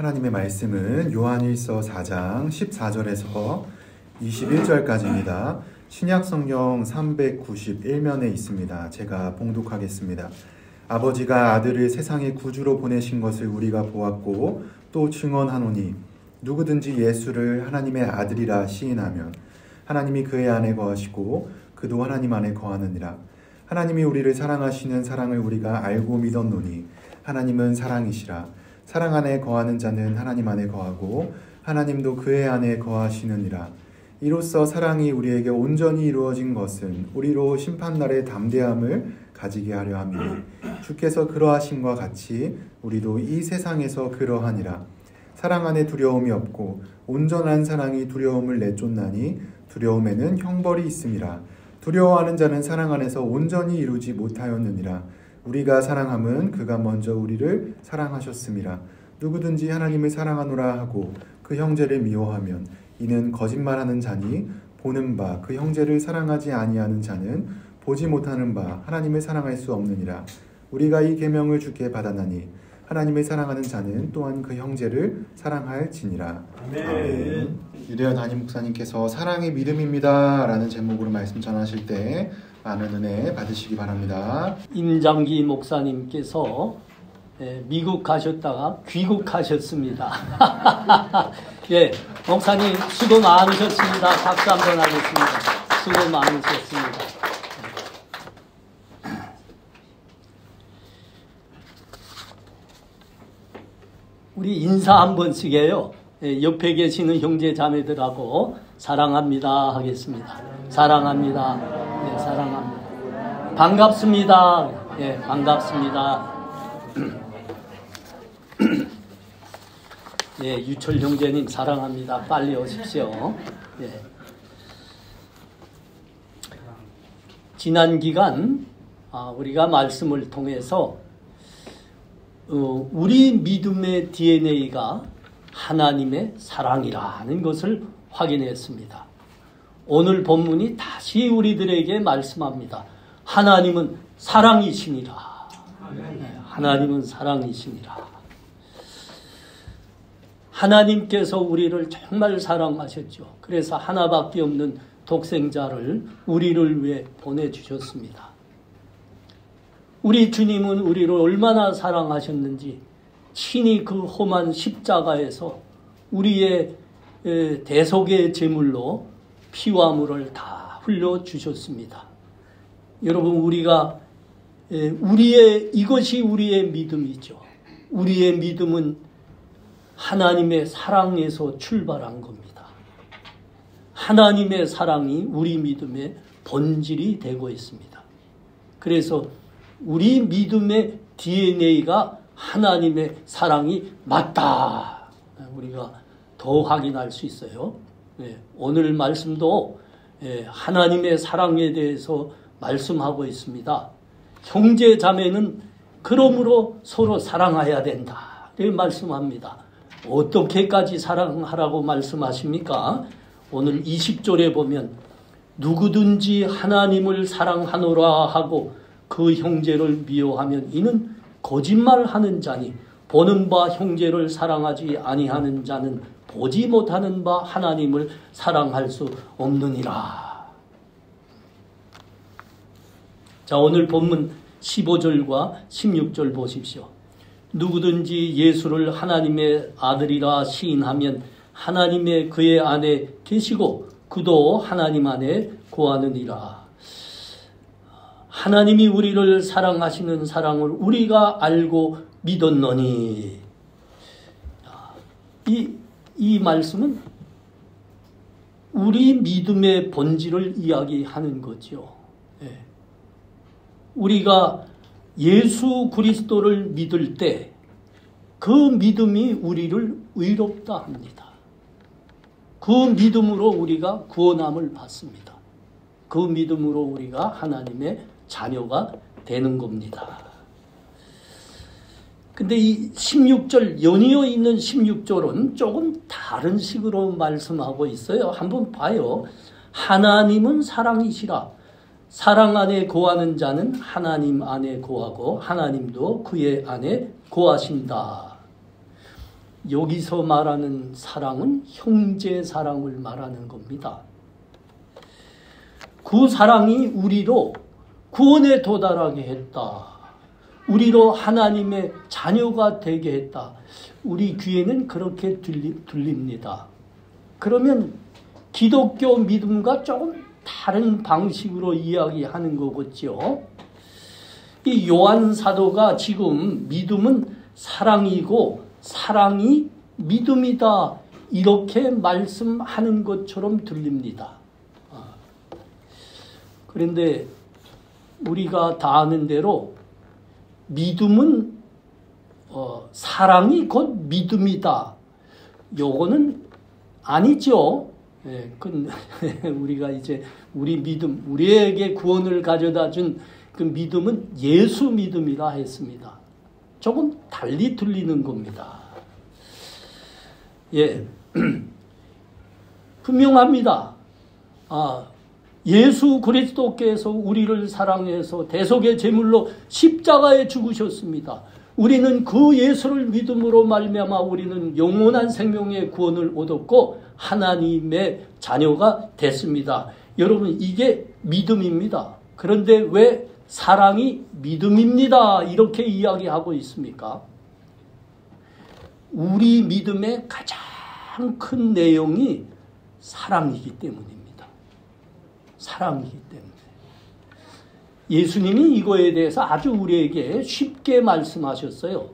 하나님의 말씀은 요한일서 4장 14절에서 21절까지입니다. 신약성경 391면에 있습니다. 제가 봉독하겠습니다. 아버지가 아들을 세상의 구주로 보내신 것을 우리가 보았고 또 증언하노니 누구든지 예수를 하나님의 아들이라 시인하면 하나님이 그의 안에 거하시고 그도 하나님 안에 거하느니라. 하나님이 우리를 사랑하시는 사랑을 우리가 알고 믿었노니 하나님은 사랑이시라. 사랑 안에 거하는 자는 하나님 안에 거하고 하나님도 그의 안에 거하시느니라. 이로써 사랑이 우리에게 온전히 이루어진 것은 우리로 심판날의 담대함을 가지게 하려 함이니 주께서 그러하심과 같이 우리도 이 세상에서 그러하니라. 사랑 안에 두려움이 없고 온전한 사랑이 두려움을 내쫓나니 두려움에는 형벌이 있음이라. 두려워하는 자는 사랑 안에서 온전히 이루지 못하였느니라. 우리가 사랑함은 그가 먼저 우리를 사랑하셨음이라. 누구든지 하나님을 사랑하노라 하고 그 형제를 미워하면 이는 거짓말하는 자니 보는 바 그 형제를 사랑하지 아니하는 자는 보지 못하는 바 하나님을 사랑할 수 없느니라. 우리가 이 계명을 주께 받았나니 하나님을 사랑하는 자는 또한 그 형제를 사랑할지니라. 아멘. 유대현 담임 목사님께서 사랑이 믿음입니다 라는 제목으로 말씀 전하실 때 많은 은혜 받으시기 바랍니다. 임장기 목사님께서 미국 가셨다가 귀국하셨습니다. 예, 목사님 수고 많으셨습니다. 박수 한번 하겠습니다. 수고 많으셨습니다. 우리 인사 한 번씩 해요. 옆에 계시는 형제 자매들하고 사랑합니다 하겠습니다. 사랑합니다. 네, 사랑합니다. 반갑습니다. 예, 반갑습니다. 예, 유철 형제님 사랑합니다. 빨리 오십시오. 예. 지난 기간 우리가 말씀을 통해서 우리 믿음의 DNA가 하나님의 사랑이라는 것을 확인했습니다. 오늘 본문이 다시 우리들에게 말씀합니다. 하나님은 사랑이시니라. 네, 하나님은 사랑이시니라. 하나님께서 우리를 정말 사랑하셨죠. 그래서 하나밖에 없는 독생자를 우리를 위해 보내주셨습니다. 우리 주님은 우리를 얼마나 사랑하셨는지 친히 그 험한 십자가에서 우리의 대속의 제물로 피와 물을 다 흘려주셨습니다. 여러분, 이것이 우리의 믿음이죠. 우리의 믿음은 하나님의 사랑에서 출발한 겁니다. 하나님의 사랑이 우리 믿음의 본질이 되고 있습니다. 그래서 우리 믿음의 DNA가 하나님의 사랑이 맞다. 우리가 더 확인할 수 있어요. 오늘 말씀도 하나님의 사랑에 대해서 말씀하고 있습니다. 형제 자매는 그러므로 서로 사랑해야 된다. 이렇게 말씀합니다. 어떻게까지 사랑하라고 말씀하십니까? 오늘 20절에 보면 누구든지 하나님을 사랑하노라 하고 그 형제를 미워하면 이는 거짓말하는 자니 보는 바 형제를 사랑하지 아니하는 자는 보지 못하는 바 하나님을 사랑할 수 없느니라. 자, 오늘 본문 15절과 16절 보십시오. 누구든지 예수를 하나님의 아들이라 시인하면 하나님의 그의 안에 계시고 그도 하나님 안에 거하느니라. 하나님이 우리를 사랑하시는 사랑을 우리가 알고 믿었노니. 이 말씀은 우리 믿음의 본질을 이야기하는 거죠. 우리가 예수 그리스도를 믿을 때 그 믿음이 우리를 의롭다 합니다. 그 믿음으로 우리가 구원함을 받습니다. 그 믿음으로 우리가 하나님의 자녀가 되는 겁니다. 근데 이 16절, 연이어 있는 16절은 조금 다른 식으로 말씀하고 있어요. 한번 봐요. 하나님은 사랑이시라. 사랑 안에 거하는 자는 하나님 안에 거하고 하나님도 그의 안에 거하신다. 여기서 말하는 사랑은 형제 사랑을 말하는 겁니다. 그 사랑이 우리로 구원에 도달하게 했다. 우리로 하나님의 자녀가 되게 했다. 우리 귀에는 그렇게 들립니다. 그러면 기독교 믿음과 조금 다른 방식으로 이야기하는 거겠죠. 이 요한 사도가 지금 믿음은 사랑이고 사랑이 믿음이다 이렇게 말씀하는 것처럼 들립니다. 그런데 우리가 다 아는 대로 믿음은 사랑이 곧 믿음이다. 요거는 아니죠. 우리가 이제 우리 믿음, 우리에게 구원을 가져다 준 그 믿음은 예수 믿음이라 했습니다. 조금 달리 들리는 겁니다. 예. 분명합니다. 예수 그리스도께서 우리를 사랑해서 대속의 제물로 십자가에 죽으셨습니다. 우리는 그 예수를 믿음으로 말미암아 우리는 영원한 생명의 구원을 얻었고 하나님의 자녀가 됐습니다. 여러분 이게 믿음입니다. 그런데 왜 사랑이 믿음입니다 이렇게 이야기하고 있습니까? 우리 믿음의 가장 큰 내용이 사랑이기 때문입니다. 사랑이기 때문에. 예수님이 이거에 대해서 아주 우리에게 쉽게 말씀하셨어요.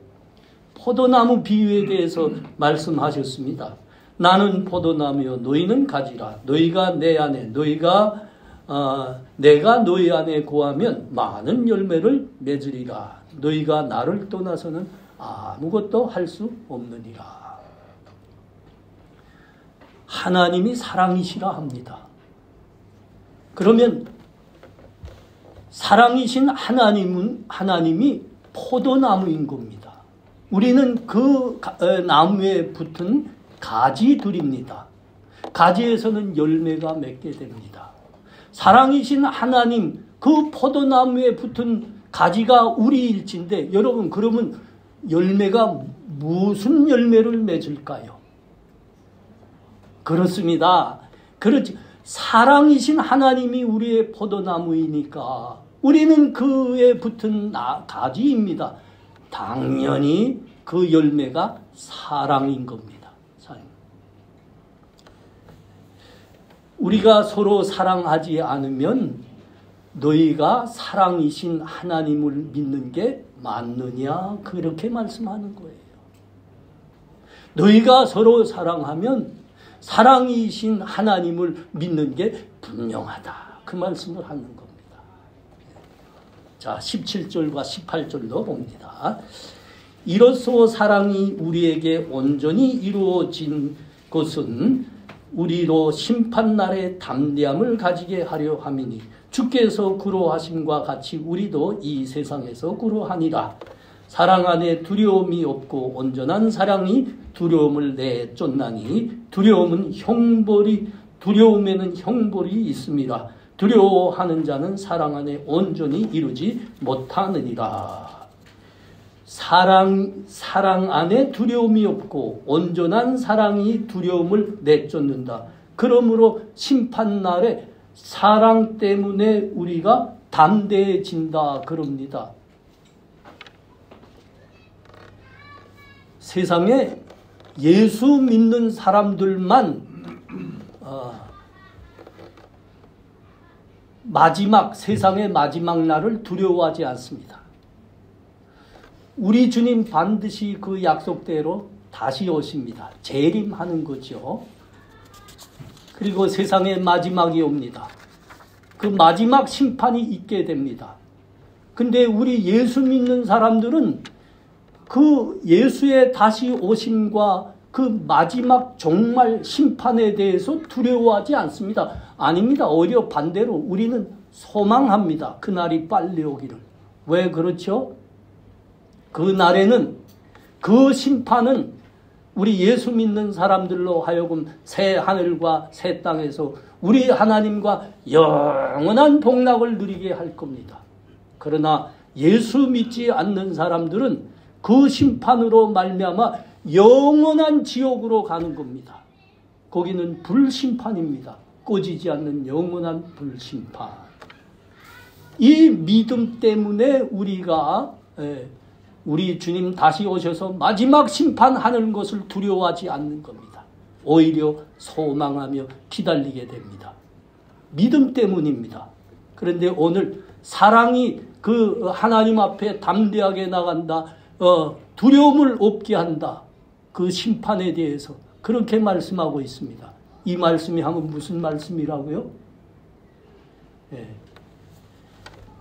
포도나무 비유에 대해서 말씀하셨습니다. 나는 포도나무여 너희는 가지라. 너희가 내 안에 내가 너희 안에 거하면 많은 열매를 맺으리라. 너희가 나를 떠나서는 아무것도 할 수 없느니라. 하나님이 사랑이시라 합니다. 그러면 사랑이신 하나님이 포도나무인 겁니다. 우리는 그 나무에 붙은 가지들입니다. 가지에서는 열매가 맺게 됩니다. 사랑이신 하나님, 그 포도나무에 붙은 가지가 우리일진데 여러분 그러면 열매가 무슨 열매를 맺을까요? 그렇습니다. 그렇지. 사랑이신 하나님이 우리의 포도나무이니까 우리는 그에 붙은 가지입니다. 당연히 그 열매가 사랑인 겁니다. 우리가 서로 사랑하지 않으면 너희가 사랑이신 하나님을 믿는 게 맞느냐? 그렇게 말씀하는 거예요. 너희가 서로 사랑하면 사랑이신 하나님을 믿는 게 분명하다. 그 말씀을 하는 겁니다. 자, 17절과 18절도 봅니다. 이로써 사랑이 우리에게 온전히 이루어진 것은 우리로 심판날에 담대함을 가지게 하려 함이니 주께서 그러하심과 같이 우리도 이 세상에서 그러하니라. 사랑 안에 두려움이 없고 온전한 사랑이 두려움을 내쫓나니 두려움에는 형벌이 있음이라. 두려워하는 자는 사랑 안에 온전히 이루지 못하느니라. 사랑 안에 두려움이 없고 온전한 사랑이 두려움을 내쫓는다. 그러므로 심판날에 사랑 때문에 우리가 담대해진다 그럽니다. 세상에 예수 믿는 사람들만 세상의 마지막 날을 두려워하지 않습니다. 우리 주님 반드시 그 약속대로 다시 오십니다. 재림하는 거죠. 그리고 세상의 마지막이 옵니다. 그 마지막 심판이 있게 됩니다. 근데 우리 예수 믿는 사람들은 그 예수의 다시 오심과 그 마지막 정말 심판에 대해서 두려워하지 않습니다. 아닙니다. 오히려 반대로 우리는 소망합니다. 그날이 빨리 오기를. 왜 그렇죠? 그 날에는 그 심판은 우리 예수 믿는 사람들로 하여금 새 하늘과 새 땅에서 우리 하나님과 영원한 복락을 누리게 할 겁니다. 그러나 예수 믿지 않는 사람들은 그 심판으로 말미암아 영원한 지옥으로 가는 겁니다. 거기는 불심판입니다. 꺼지지 않는 영원한 불심판. 이 믿음 때문에 우리가 우리 주님 다시 오셔서 마지막 심판하는 것을 두려워하지 않는 겁니다. 오히려 소망하며 기다리게 됩니다. 믿음 때문입니다. 그런데 오늘 사랑이 그 하나님 앞에 담대하게 나간다. 두려움을 없게 한다. 그 심판에 대해서 그렇게 말씀하고 있습니다. 이 말씀이 하면 무슨 말씀이라고요?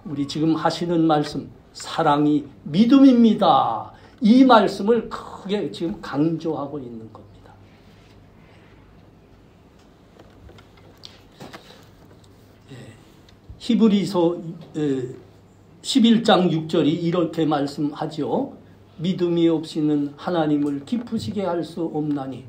우리 지금 하시는 말씀, 사랑이 믿음입니다. 이 말씀을 크게 지금 강조하고 있는 겁니다. 히브리서 11장 6절이 이렇게 말씀하죠. 믿음이 없이는 하나님을 기쁘시게 할 수 없나니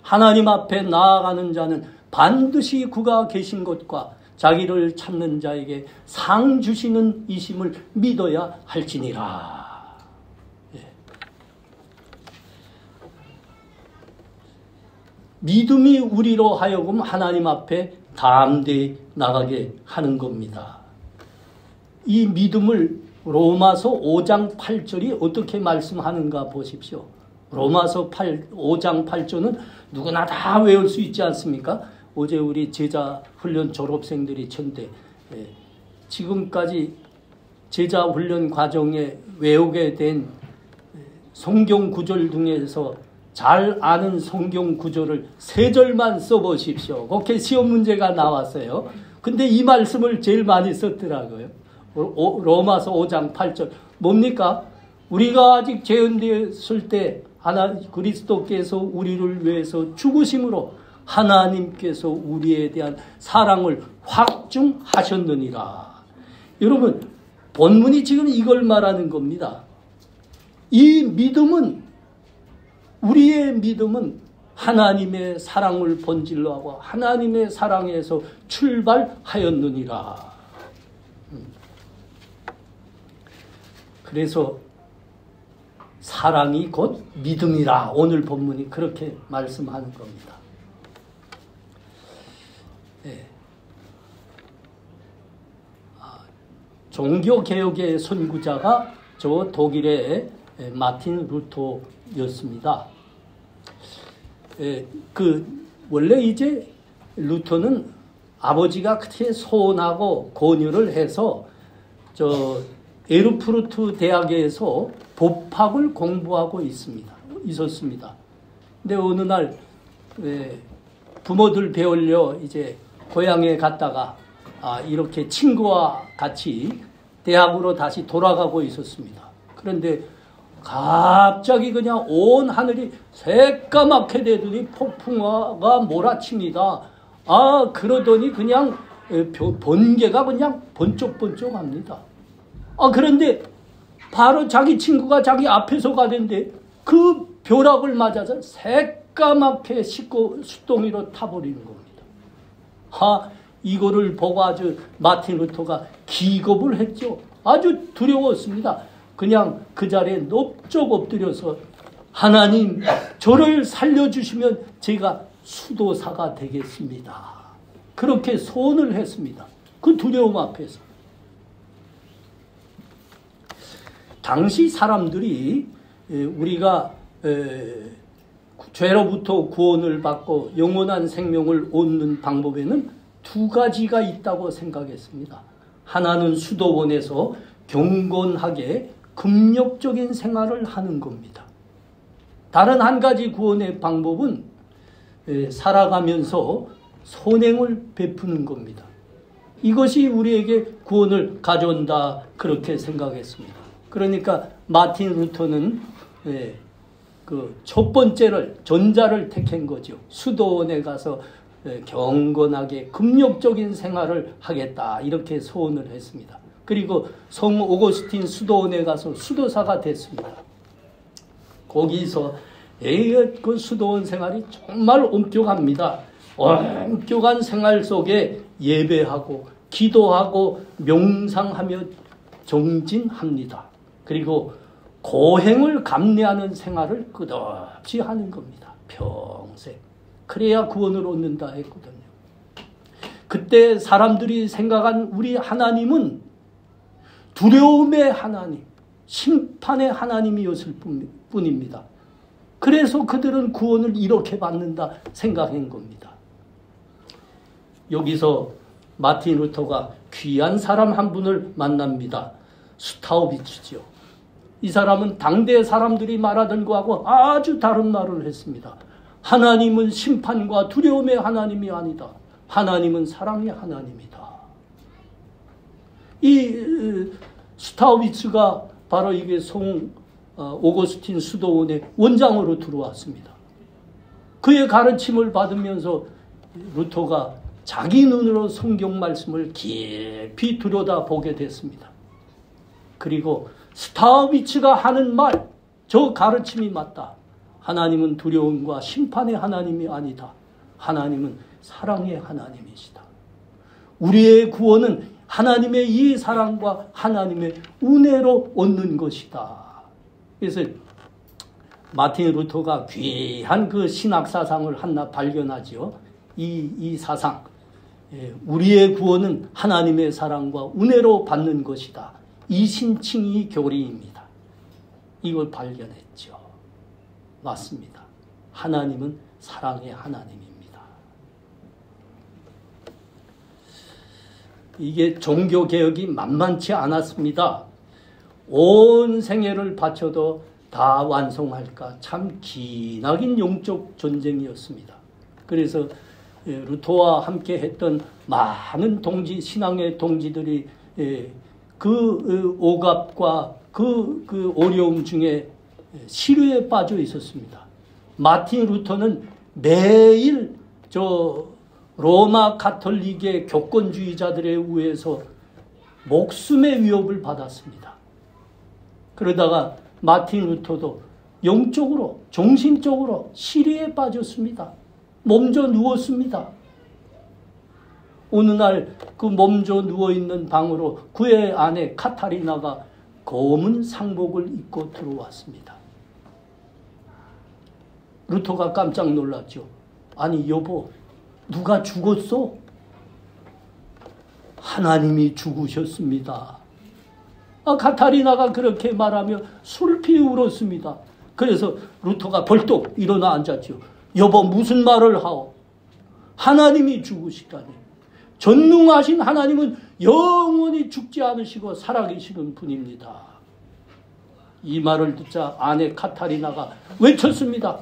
하나님 앞에 나아가는 자는 반드시 그가 계신 것과 자기를 찾는 자에게 상 주시는 이심을 믿어야 할지니라. 믿음이 우리로 하여금 하나님 앞에 담대히 나가게 하는 겁니다. 이 믿음을 로마서 5장 8절이 어떻게 말씀하는가 보십시오. 로마서 5장 8절은 누구나 다 외울 수 있지 않습니까? 어제 우리 제자훈련 졸업생들이 전대 지금까지 제자훈련 과정에 외우게 된 성경 구절 중에서 잘 아는 성경 구절을 3절만 써보십시오. 그렇게 시험 문제가 나왔어요. 근데 이 말씀을 제일 많이 썼더라고요. 로마서 5장 8절. 뭡니까? 우리가 아직 죄인되었을 때 그리스도께서 우리를 위해서 죽으심으로 하나님께서 우리에 대한 사랑을 확증하셨느니라. 여러분, 본문이 지금 이걸 말하는 겁니다. 이 믿음은, 우리의 믿음은 하나님의 사랑을 본질로 하고 하나님의 사랑에서 출발하였느니라. 그래서 사랑이 곧 믿음이라. 오늘 본문이 그렇게 말씀하는 겁니다. 종교개혁의 선구자가 저 독일의 마틴 루터였습니다. 원래 이제 루터는 아버지가 그렇게 소원하고 권유를 해서 에르푸르트 대학에서 법학을 공부하고 있었습니다. 근데 어느 날 부모들 배우려 이제 고향에 갔다가 이렇게 친구와 같이 대학으로 다시 돌아가고 있었습니다. 그런데 갑자기 그냥 온 하늘이 새까맣게 되더니 폭풍우가 몰아칩니다. 그러더니 그냥 번개가 그냥 번쩍번쩍합니다. 그런데 바로 자기 친구가 자기 앞에서 가는데 그 벼락을 맞아서 새까맣게 숫덩이로 타버리는 겁니다. 이거를 보고 아주 마틴 루터가 기겁을 했죠. 아주 두려웠습니다. 그냥 그 자리에 넙적 엎드려서 하나님, 저를 살려주시면 제가 수도사가 되겠습니다. 그렇게 소원을 했습니다. 그 두려움 앞에서. 당시 사람들이 우리가 죄로부터 구원을 받고 영원한 생명을 얻는 방법에는 2가지가 있다고 생각했습니다. 하나는 수도원에서 경건하게 금욕적인 생활을 하는 겁니다. 다른 한 가지 구원의 방법은 살아가면서 선행을 베푸는 겁니다. 이것이 우리에게 구원을 가져온다, 그렇게 생각했습니다. 그러니까 마틴 루터는 그 첫 번째를, 전자를 택한 거죠. 수도원에 가서 경건하게 금욕적인 생활을 하겠다, 이렇게 소원을 했습니다. 그리고 성 오거스틴 수도원에 가서 수도사가 됐습니다. 거기서 그 수도원 생활이 정말 엄격합니다. 엄격한 생활 속에 예배하고 기도하고 명상하며 정진합니다. 그리고 고행을 감내하는 생활을 끝없이 하는 겁니다. 평생. 그래야 구원을 얻는다 했거든요. 그때 사람들이 생각한 우리 하나님은 두려움의 하나님, 심판의 하나님이었을 뿐입니다. 그래서 그들은 구원을 이렇게 받는다 생각한 겁니다. 여기서 마틴 루터가 귀한 사람 한 분을 만납니다. 스타우비츠죠. 이 사람은 당대 사람들이 말하던 거하고 아주 다른 말을 했습니다. 하나님은 심판과 두려움의 하나님이 아니다. 하나님은 사랑의 하나님이다. 이 스타우비츠가 바로 이게 오거스틴 수도원의 원장으로 들어왔습니다. 그의 가르침을 받으면서 루터가 자기 눈으로 성경 말씀을 깊이 들여다보게 됐습니다. 그리고 스타우비츠가 하는 말, 저 가르침이 맞다. 하나님은 두려움과 심판의 하나님이 아니다. 하나님은 사랑의 하나님이시다. 우리의 구원은 하나님의 이 사랑과 하나님의 은혜로 얻는 것이다. 그래서 마틴 루터가 귀한 그 신학 사상을 하나 발견하죠. 이 사상, 우리의 구원은 하나님의 사랑과 은혜로 받는 것이다. 이신칭의 교리입니다. 이걸 발견했죠. 맞습니다. 하나님은 사랑의 하나님입니다. 이게 종교개혁이 만만치 않았습니다. 온 생애를 바쳐도 다 완성할까 참 기나긴 영적 전쟁이었습니다. 그래서 루터와 함께 했던 많은 신앙의 동지들이 그 억압과 그 어려움 중에 시류에 빠져 있었습니다. 마틴 루터는 매일 로마 가톨릭의 교권주의자들에 의해서 목숨의 위협을 받았습니다. 그러다가 마틴 루터도 영적으로, 정신적으로 시리에 빠졌습니다. 몸져 누웠습니다. 어느 날 그 몸져 누워있는 방으로 그의 아내 카타리나가 검은 상복을 입고 들어왔습니다. 루터가 깜짝 놀랐죠. 아니 여보, 누가 죽었어? 하나님이 죽으셨습니다. 카타리나가 그렇게 말하며 슬피 울었습니다. 그래서 루터가 벌떡 일어나 앉았죠. 여보, 무슨 말을 하오? 하나님이 죽으시다니. 전능하신 하나님은 영원히 죽지 않으시고 살아계시는 분입니다. 이 말을 듣자 아내 카타리나가 외쳤습니다.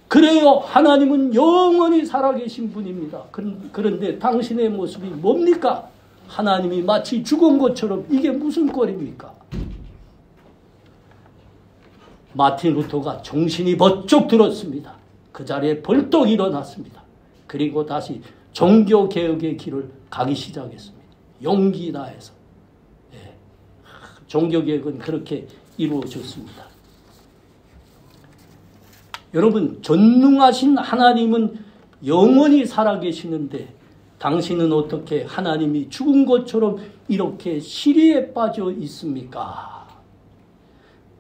그래요, 하나님은 영원히 살아계신 분입니다. 그런데 당신의 모습이 뭡니까? 하나님이 마치 죽은 것처럼. 이게 무슨 꼴입니까? 마틴 루터가 정신이 번쩍 들었습니다. 그 자리에 벌떡 일어났습니다. 그리고 다시 종교개혁의 길을 가기 시작했습니다. 용기 다해서. 종교개혁은 그렇게 이루어졌습니다. 여러분, 전능하신 하나님은 영원히 살아계시는데 당신은 어떻게 하나님이 죽은 것처럼 이렇게 시리에 빠져 있습니까?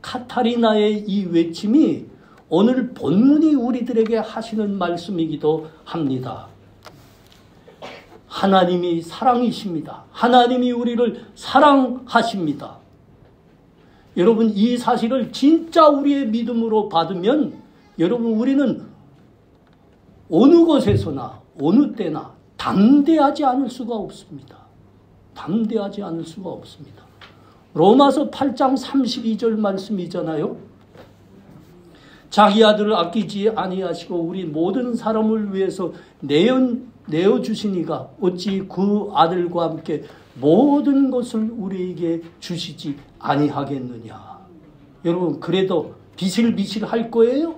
카타리나의 이 외침이 오늘 본문이 우리들에게 하시는 말씀이기도 합니다. 하나님이 사랑이십니다. 하나님이 우리를 사랑하십니다. 여러분, 이 사실을 진짜 우리의 믿음으로 받으면 여러분, 우리는 어느 곳에서나 어느 때나 담대하지 않을 수가 없습니다. 담대하지 않을 수가 없습니다. 로마서 8장 32절 말씀이잖아요. 자기 아들을 아끼지 아니하시고 우리 모든 사람을 위해서 내어주시니가 어찌 그 아들과 함께 모든 것을 우리에게 주시지 아니하겠느냐. 여러분, 그래도 비실비실할 거예요?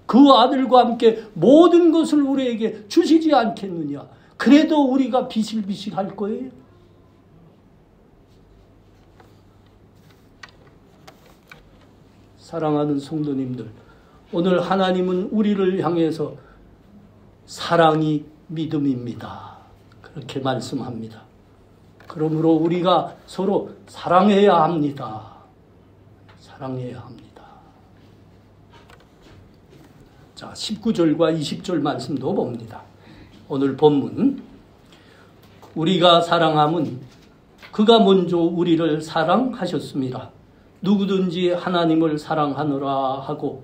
그 아들과 함께 모든 것을 우리에게 주시지 않겠느냐. 그래도 우리가 비실비실할 거예요? 사랑하는 성도님들, 오늘 하나님은 우리를 향해서 사랑이 믿음입니다. 그렇게 말씀합니다. 그러므로 우리가 서로 사랑해야 합니다. 사랑해야 합니다. 자, 19절과 20절 말씀도 봅니다. 오늘 본문, 우리가 사랑함은 그가 먼저 우리를 사랑하셨습니다. 누구든지 하나님을 사랑하노라 하고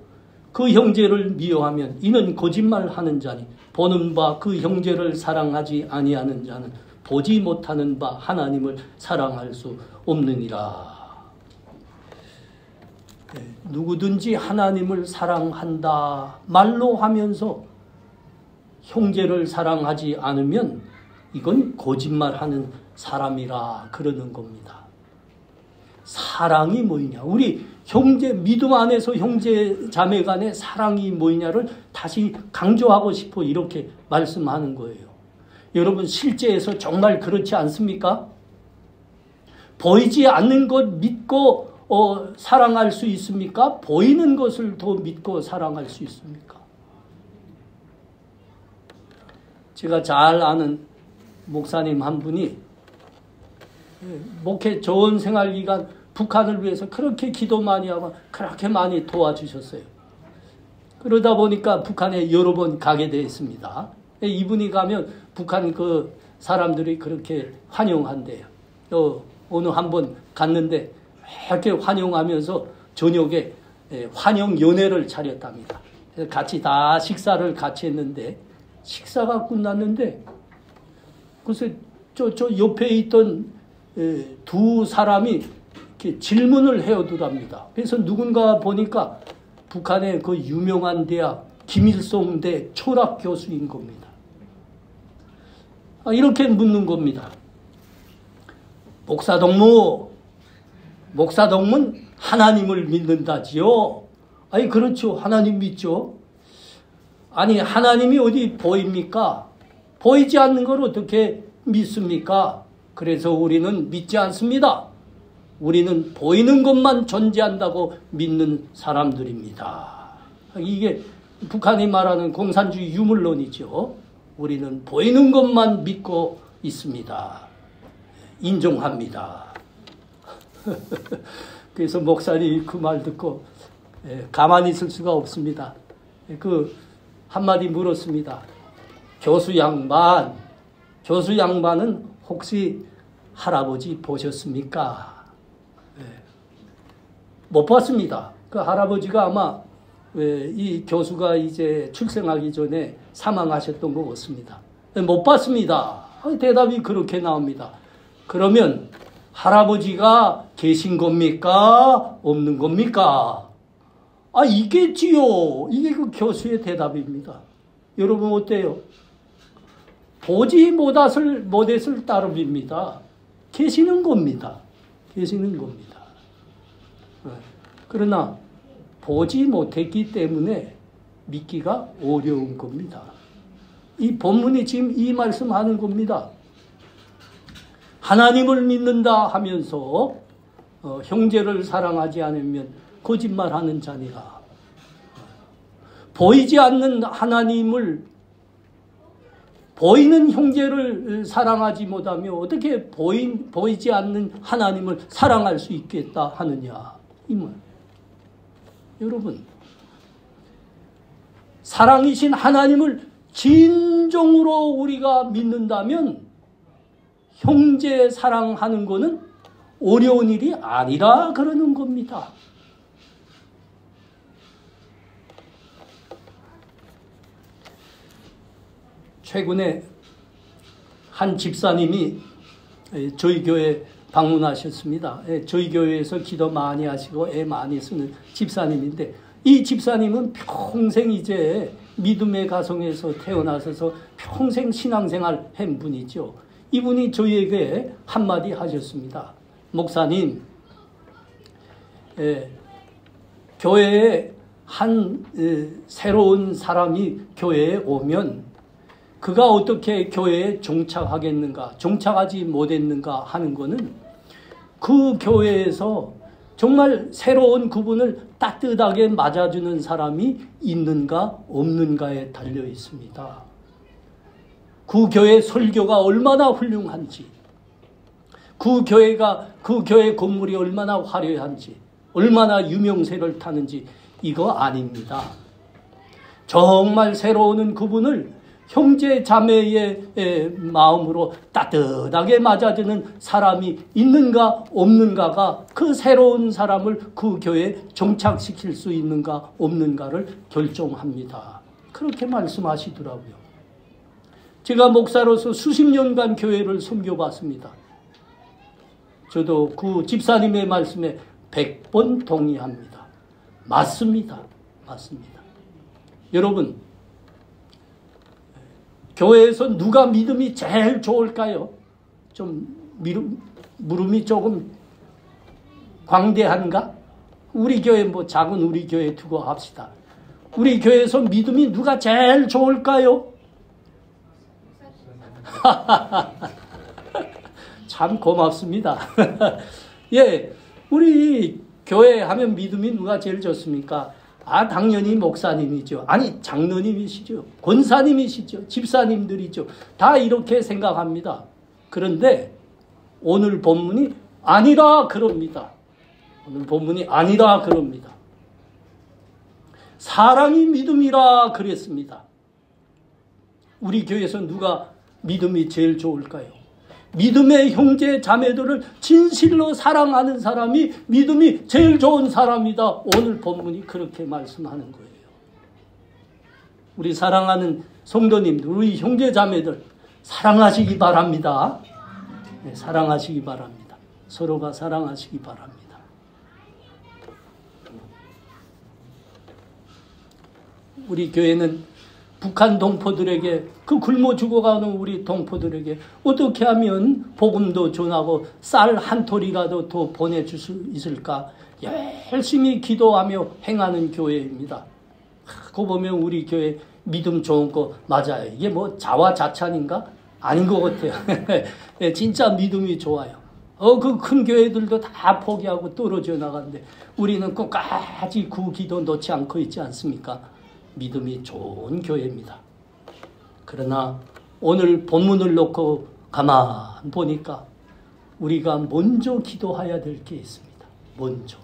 그 형제를 미워하면 이는 거짓말하는 자니 보는 바 그 형제를 사랑하지 아니하는 자는 보지 못하는 바 하나님을 사랑할 수 없느니라. 누구든지 하나님을 사랑한다 말로 하면서 형제를 사랑하지 않으면 이건 거짓말하는 사람이라 그러는 겁니다. 사랑이 뭐냐? 우리 형제, 믿음 안에서 형제 자매 간의 사랑이 뭐냐를 다시 강조하고 싶어 이렇게 말씀하는 거예요. 여러분, 실제에서 정말 그렇지 않습니까? 보이지 않는 것 믿고 사랑할 수 있습니까? 보이는 것을 더 믿고 사랑할 수 있습니까? 제가 잘 아는 목사님 한 분이 목회 좋은 생활기간 북한을 위해서 그렇게 기도 많이 하고 그렇게 많이 도와주셨어요. 그러다 보니까 북한에 여러 번 가게 되었습니다. 이분이 가면 북한 그 사람들이 그렇게 환영한대요. 어느 한 번 갔는데 이렇게 환영하면서 저녁에 환영 연회를 차렸답니다. 같이 다 식사를 같이 했는데 식사가 끝났는데 글쎄 저 옆에 있던 두 사람이 이렇게 질문을 해오더랍니다. 그래서 누군가 보니까 북한의 그 유명한 대학 김일성대 철학 교수인 겁니다. 이렇게 묻는 겁니다. 목사동문 하나님을 믿는다지요? 아니 그렇죠. 하나님 믿죠. 아니 하나님이 어디 보입니까? 보이지 않는 걸 어떻게 믿습니까? 그래서 우리는 믿지 않습니다. 우리는 보이는 것만 존재한다고 믿는 사람들입니다. 이게 북한이 말하는 공산주의 유물론이죠. 우리는 보이는 것만 믿고 있습니다. 인정합니다. 그래서 목사님이 그 말 듣고 가만히 있을 수가 없습니다. 그 한마디 물었습니다. 교수 양반은 혹시 할아버지 보셨습니까? 못 봤습니다. 그 할아버지가 아마 이 교수가 이제 출생하기 전에 사망하셨던 것 같습니다. 못 봤습니다. 대답이 그렇게 나옵니다. 그러면 할아버지가 계신 겁니까? 없는 겁니까? 있겠지요. 이게 그 교수의 대답입니다. 여러분 어때요? 보지 못했을 따름입니다. 계시는 겁니다. 계시는 겁니다. 그러나 보지 못했기 때문에 믿기가 어려운 겁니다. 이 본문이 지금 이 말씀하는 겁니다. 하나님을 믿는다 하면서 형제를 사랑하지 않으면 거짓말하는 자니라. 보이지 않는 하나님을 보이는 형제를 사랑하지 못하며 어떻게 보이지 않는 하나님을 사랑할 수 있겠다 하느냐 이 말. 여러분, 사랑이신 하나님을 진정으로 우리가 믿는다면 형제 사랑하는 것은 어려운 일이 아니라 그러는 겁니다. 최근에 한 집사님이 저희 교회 방문하셨습니다. 저희 교회에서 기도 많이 하시고 애 많이 쓰는 집사님인데 이 집사님은 평생 이제 믿음의 가정에서 태어나셔서 평생 신앙생활 한 분이죠. 이분이 저희에게 한마디 하셨습니다. 목사님, 교회에 한 새로운 사람이 교회에 오면 그가 어떻게 교회에 정착하겠는가, 정착하지 못했는가 하는 것은 그 교회에서 정말 새로운 그분을 따뜻하게 맞아주는 사람이 있는가 없는가에 달려 있습니다. 그 교회 설교가 얼마나 훌륭한지, 그 교회 건물이 얼마나 화려한지, 얼마나 유명세를 타는지 이거 아닙니다. 정말 새로운 그분을 형제 자매의 마음으로 따뜻하게 맞아주는 사람이 있는가 없는가가 그 새로운 사람을 그 교회에 정착시킬 수 있는가 없는가를 결정합니다. 그렇게 말씀하시더라고요. 제가 목사로서 수십 년간 교회를 섬겨봤습니다. 저도 그 집사님의 말씀에 100번 동의합니다. 맞습니다. 맞습니다. 여러분, 교회에서 누가 믿음이 제일 좋을까요? 좀 물음이 조금 광대한가? 우리 교회 작은 우리 교회 두고 합시다. 우리 교회에서 믿음이 누가 제일 좋을까요? 참 고맙습니다. 예, 우리 교회 하면 믿음이 누가 제일 좋습니까? 당연히 목사님이죠. 아니, 장로님이시죠. 권사님이시죠. 집사님들이죠. 다 이렇게 생각합니다. 그런데 오늘 본문이 아니라 그럽니다. 오늘 본문이 아니라 그럽니다. 사랑이 믿음이라 그랬습니다. 우리 교회에서 누가 믿음이 제일 좋을까요? 믿음의 형제 자매들을 진실로 사랑하는 사람이 믿음이 제일 좋은 사람이다. 오늘 본문이 그렇게 말씀하는 거예요. 우리 사랑하는 성도님들, 우리 형제 자매들 사랑하시기 바랍니다. 네, 사랑하시기 바랍니다. 서로가 사랑하시기 바랍니다. 우리 교회는 북한 동포들에게, 그 굶어 죽어가는 우리 동포들에게 어떻게 하면 복음도 전하고 쌀 한 톨이라도 더 보내줄 수 있을까 열심히 기도하며 행하는 교회입니다. 그거 보면 우리 교회 믿음 좋은 거 맞아요. 이게 자화자찬인가? 아닌 것 같아요. 진짜 믿음이 좋아요. 그 큰 교회들도 다 포기하고 떨어져 나가는데 우리는 끝까지 그 기도 놓지 않고 있지 않습니까? 믿음이 좋은 교회입니다. 그러나 오늘 본문을 놓고 가만 보니까 우리가 먼저 기도해야 될 게 있습니다. 먼저.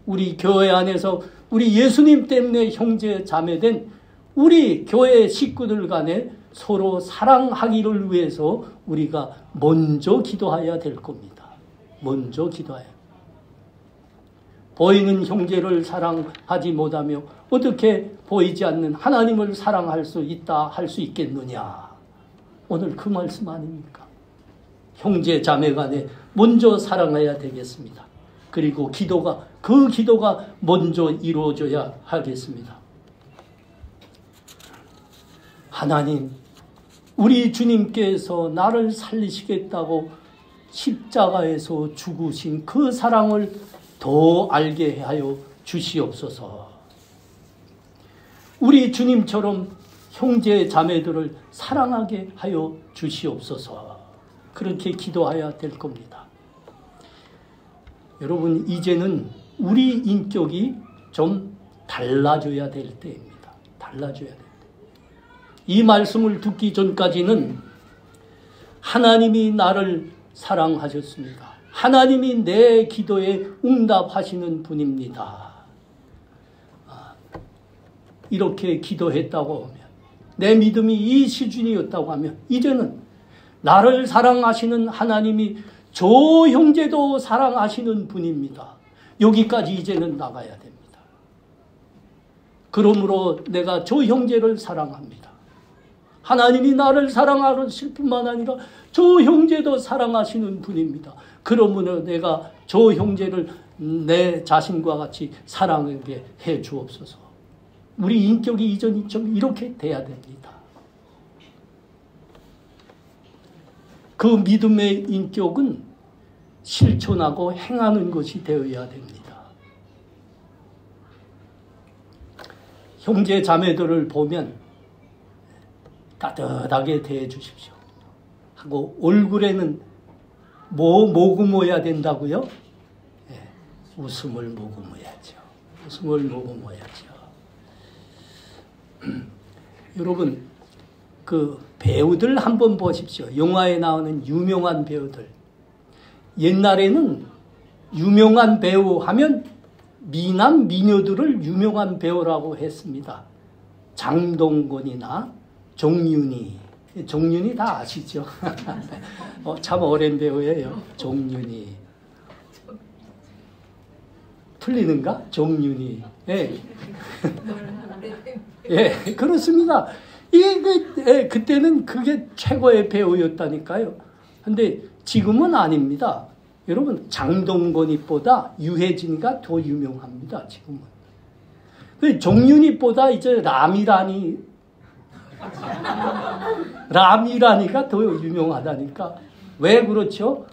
우리 교회 안에서 우리 예수님 때문에 형제 자매된 우리 교회 식구들 간에 서로 사랑하기를 위해서 우리가 먼저 기도해야 될 겁니다. 먼저 기도해야. 보이는 형제를 사랑하지 못하며 어떻게 보이지 않는 하나님을 사랑할 수 있다 할 수 있겠느냐. 오늘 그 말씀 아닙니까? 형제 자매 간에 먼저 사랑해야 되겠습니다. 그리고 그 기도가 먼저 이루어져야 하겠습니다. 하나님, 우리 주님께서 나를 살리시겠다고 십자가에서 죽으신 그 사랑을 더 알게 하여 주시옵소서. 우리 주님처럼 형제 자매들을 사랑하게 하여 주시옵소서. 그렇게 기도해야 될 겁니다. 여러분, 이제는 우리 인격이 좀 달라져야 될 때입니다. 달라져야 될 때. 이 말씀을 듣기 전까지는 하나님이 나를 사랑하셨습니다. 하나님이 내 기도에 응답하시는 분입니다. 이렇게 기도했다고 하면, 내 믿음이 이 수준이었다고 하면, 이제는 나를 사랑하시는 하나님이 저 형제도 사랑하시는 분입니다. 여기까지 이제는 나가야 됩니다. 그러므로 내가 저 형제를 사랑합니다. 하나님이 나를 사랑하실 뿐만 아니라 저 형제도 사랑하시는 분입니다. 그러므로 내가 저 형제를 내 자신과 같이 사랑하게 해 주옵소서. 우리 인격이 이전이 좀 이렇게 돼야 됩니다. 그 믿음의 인격은 실천하고 행하는 것이 되어야 됩니다. 형제 자매들을 보면 따뜻하게 대해 주십시오. 하고 얼굴에는 뭐 머금어야 된다고요? 네, 웃음을 머금어야죠. 웃음을 머금어야죠. 여러분, 그 배우들 한번 보십시오. 영화에 나오는 유명한 배우들. 옛날에는 유명한 배우 하면 미남 미녀들을 유명한 배우라고 했습니다. 장동건이나 종윤이. 종윤이 다 아시죠? 참 오랜 배우예요. 종윤이. 틀리는가? 종윤이. 예. 예, 그렇습니다. 그때는 그게 최고의 배우였다니까요. 근데 지금은 아닙니다. 여러분, 장동건이보다 유해진이가 더 유명합니다. 지금은. 그 종윤이보다 이제 라미라니가 더 유명하다니까. 왜 그렇죠?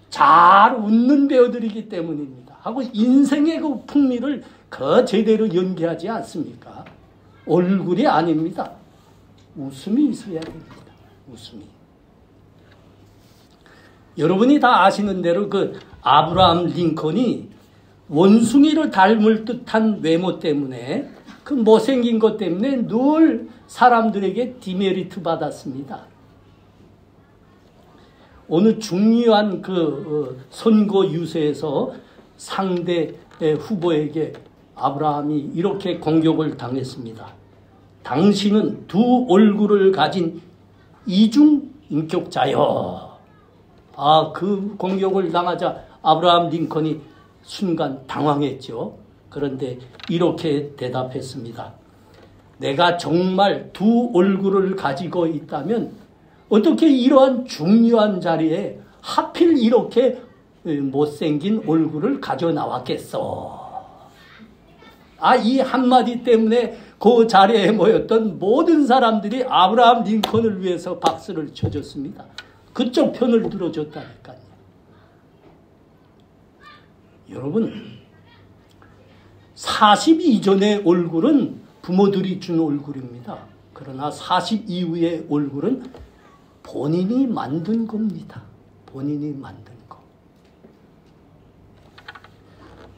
잘 웃는 배우들이기 때문입니다. 하고 인생의 그 풍미를 제대로 연기하지 않습니까? 얼굴이 아닙니다. 웃음이 있어야 됩니다. 웃음이. 여러분이 다 아시는 대로 그 아브라함 링컨이 원숭이를 닮을 듯한 외모 때문에, 그 못생긴 것 때문에 늘 사람들에게 디메리트 받았습니다. 어느 중요한 선거 유세에서 상대 후보에게 아브라함이 이렇게 공격을 당했습니다. 당신은 두 얼굴을 가진 이중 인격자요. 그 공격을 당하자 아브라함 링컨이 순간 당황했죠. 그런데 이렇게 대답했습니다. 내가 정말 두 얼굴을 가지고 있다면 어떻게 이러한 중요한 자리에 하필 이렇게 못생긴 얼굴을 가져 나왔겠어. 이 한마디 때문에 그 자리에 모였던 모든 사람들이 아브라함 링컨을 위해서 박수를 쳐줬습니다. 그쪽 편을 들어줬다니까요. 여러분, 40 이전의 얼굴은 부모들이 준 얼굴입니다. 그러나 40 이후의 얼굴은 본인이 만든 겁니다. 본인이 만든 거.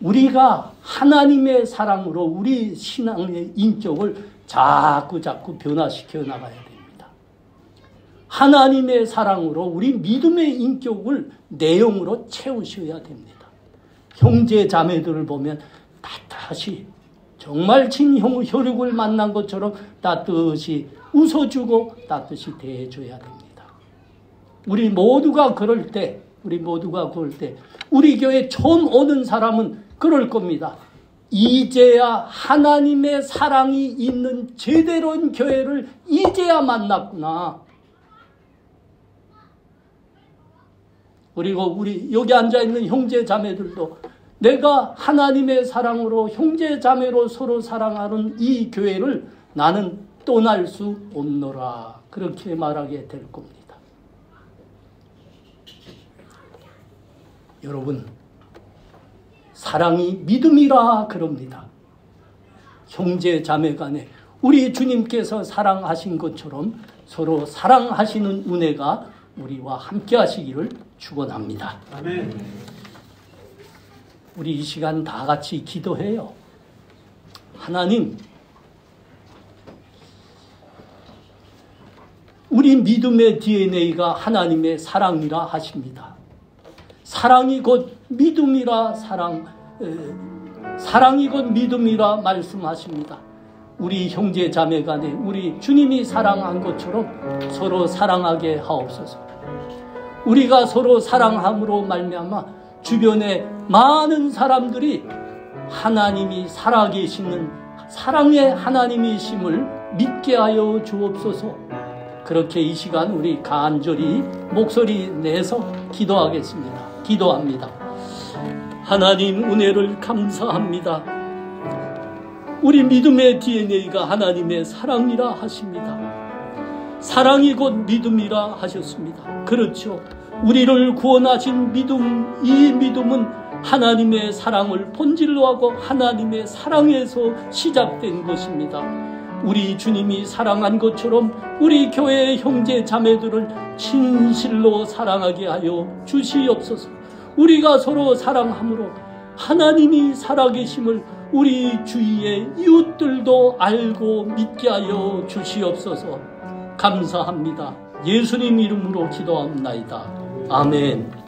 우리가 하나님의 사랑으로 우리 신앙의 인격을 자꾸 변화시켜 나가야 됩니다. 하나님의 사랑으로 우리 믿음의 인격을 내용으로 채우셔야 됩니다. 형제 자매들을 보면 따뜻이, 정말 친혈육을 만난 것처럼 따뜻이 웃어주고 따뜻이 대해줘야 됩니다. 우리 모두가 그럴 때 우리 교회 처음 오는 사람은 그럴 겁니다. 이제야 하나님의 사랑이 있는 제대로인 교회를 이제야 만났구나. 그리고 우리 여기 앉아있는 형제 자매들도 내가 하나님의 사랑으로 형제 자매로 서로 사랑하는 이 교회를 나는 떠날 수 없노라. 그렇게 말하게 될 겁니다. 여러분, 사랑이 믿음이라 그럽니다. 형제 자매 간에 우리 주님께서 사랑하신 것처럼 서로 사랑하시는 은혜가 우리와 함께 하시기를 축원합니다. 아멘. 우리 이 시간 다 같이 기도해요. 하나님, 우리 믿음의 DNA가 하나님의 사랑이라 하십니다. 사랑이 곧 믿음이라 사랑이 곧 믿음이라 말씀하십니다. 우리 형제 자매 간에 우리 주님이 사랑한 것처럼 서로 사랑하게 하옵소서. 우리가 서로 사랑함으로 말미암아 주변에 많은 사람들이 하나님이 살아계시는 사랑의 하나님이심을 믿게 하여 주옵소서. 그렇게 이 시간 우리 간절히 목소리 내서 기도합니다. 하나님 은혜를 감사합니다. 우리 믿음의 DNA가 하나님의 사랑이라 하십니다. 사랑이 곧 믿음이라 하셨습니다. 그렇죠. 우리를 구원하신 믿음, 이 믿음은 하나님의 사랑을 본질로 하고 하나님의 사랑에서 시작된 것입니다. 우리 주님이 사랑한 것처럼 우리 교회의 형제 자매들을 진실로 사랑하게 하여 주시옵소서. 우리가 서로 사랑함으로 하나님이 살아계심을 우리 주위의 이웃들도 알고 믿게 하여 주시옵소서. 감사합니다. 예수님 이름으로 기도합니다. 아멘.